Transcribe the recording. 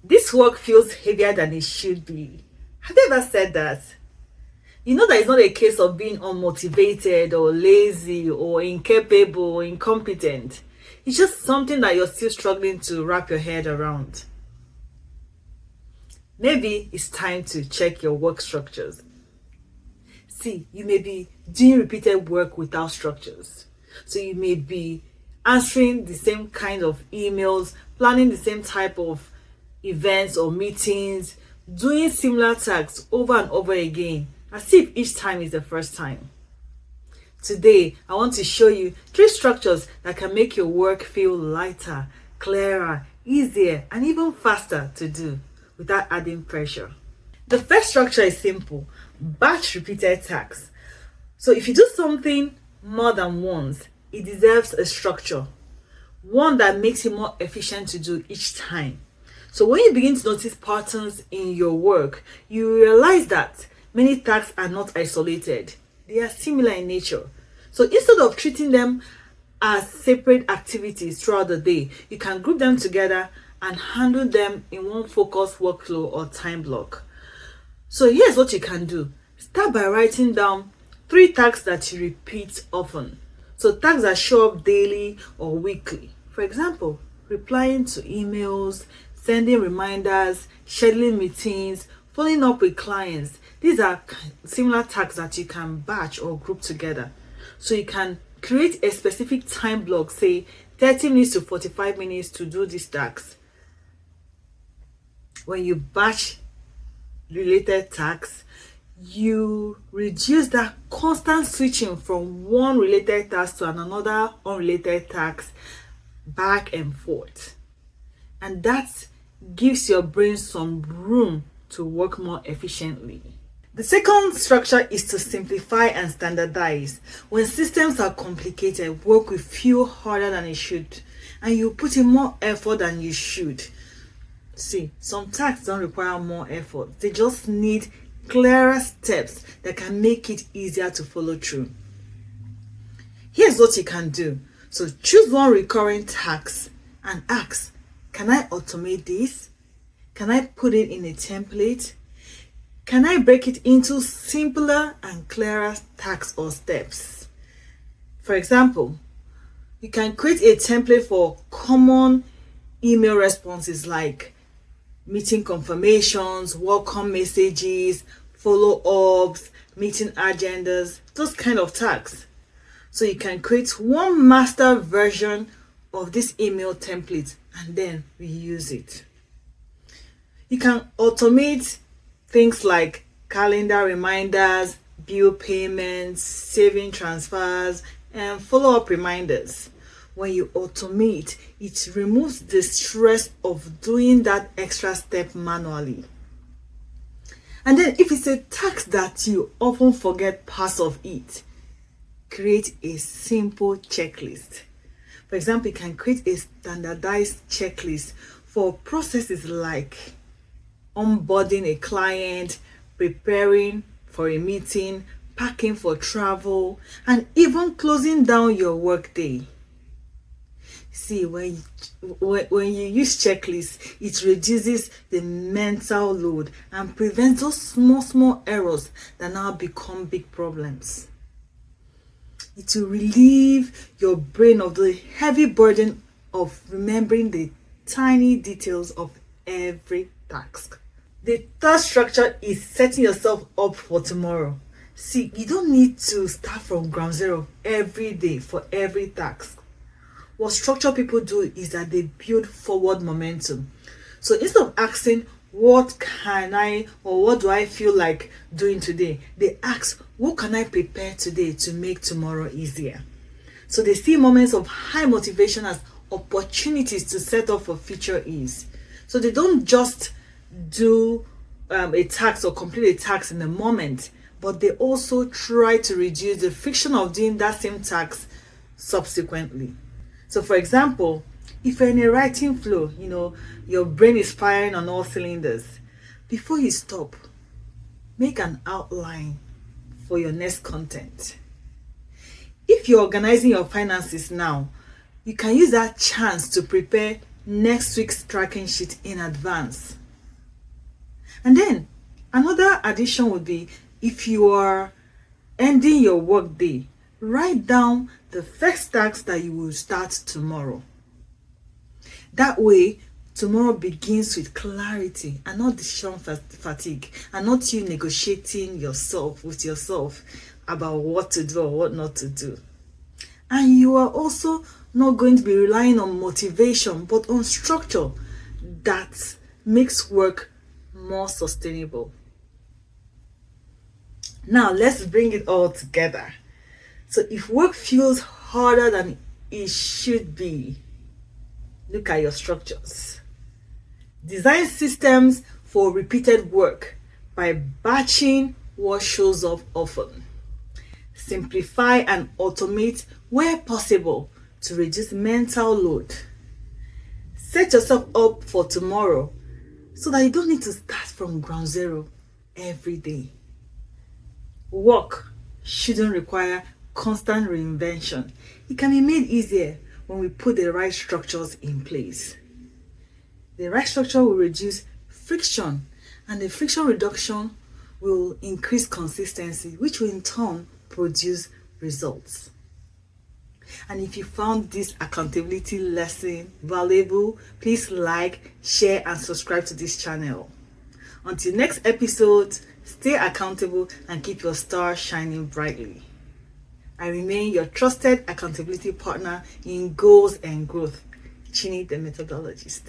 This work feels heavier than it should be. Have you ever said that? You know that it's not a case of being unmotivated or lazy or incapable or incompetent. It's just something that you're still struggling to wrap your head around. Maybe it's time to check your work structures. See, you may be doing repeated work without structures. So you may be answering the same kind of emails, planning the same type of events or meetings, doing similar tasks over and over again, as if each time is the first time. Today, I want to show you 3 structures that can make your work feel lighter, clearer, easier, and even faster to do without adding pressure. The first structure is simple: batch repeated tasks. So if you do something more than once, it deserves a structure, one that makes it more efficient to do each time. So when you begin to notice patterns in your work, you realize that many tasks are not isolated. They are similar in nature. So instead of treating them as separate activities throughout the day, you can group them together and handle them in one focused workflow or time block. So here's what you can do. Start by writing down 3 tasks that you repeat often. So tasks that show up daily or weekly. For example, replying to emails, sending reminders, scheduling meetings, following up with clients. These are similar tasks that you can batch or group together. So you can create a specific time block, say 30 minutes to 45 minutes to do these tasks. When you batch related tasks, you reduce that constant switching from one related task to another unrelated task back and forth. And that gives your brain some room to work more efficiently. The second structure is to simplify and standardize. When systems are complicated, work will feel harder than it should, and you put in more effort than you should. See, some tasks don't require more effort. They just need clearer steps that can make it easier to follow through. Here's what you can do. So choose one recurring task and ask, can I automate this? Can I put it in a template? Can I break it into simpler and clearer tasks or steps? For example, you can create a template for common email responses like meeting confirmations, welcome messages, follow-ups, meeting agendas, those kind of tasks. So you can create one master version of this email template and then reuse it. You can automate things like calendar reminders, bill payments, saving transfers, and follow-up reminders. When you automate, it removes the stress of doing that extra step manually. And then if it's a task that you often forget parts of it, create a simple checklist. For example, you can create a standardized checklist for processes like onboarding a client, preparing for a meeting, packing for travel, and even closing down your workday. See, when you use checklists, it reduces the mental load and prevents those small errors that now become big problems. It will relieve your brain of the heavy burden of remembering the tiny details of every task. The third structure is setting yourself up for tomorrow. See, you don't need to start from ground zero every day for every task. What structured people do is that they build forward momentum. So instead of asking, what can I or what do I feel like doing today, they ask, what can I prepare today to make tomorrow easier? So they see moments of high motivation as opportunities to set up for future ease. So they don't just do a task or complete a task in the moment, but they also try to reduce the friction of doing that same task subsequently. So for example, if you're in a writing flow, your brain is firing on all cylinders, before you stop, make an outline for your next content. If you're organizing your finances now, you can use that chance to prepare next week's tracking sheet in advance. And then another addition would be, if you are ending your work day, write down the first task that you will start tomorrow. That way, tomorrow begins with clarity and not decision fatigue, and not you negotiating with yourself about what to do or what not to do. And you are also not going to be relying on motivation, but on structure that makes work more sustainable. Now, let's bring it all together. So, if work feels harder than it should be, look at your structures. Design systems for repeated work by batching what shows up often. Simplify and automate where possible to reduce mental load. Set yourself up for tomorrow so that you don't need to start from ground zero every day. Work shouldn't require constant reinvention. It can be made easier when we put the right structures in place. The right structure will reduce friction, and the friction reduction will increase consistency, which will in turn produce results. And if you found this accountability lesson valuable, please like, share, and subscribe to this channel. Until next episode, stay accountable and keep your star shining brightly. I remain your trusted accountability partner in goals and growth, Chini the methodologist.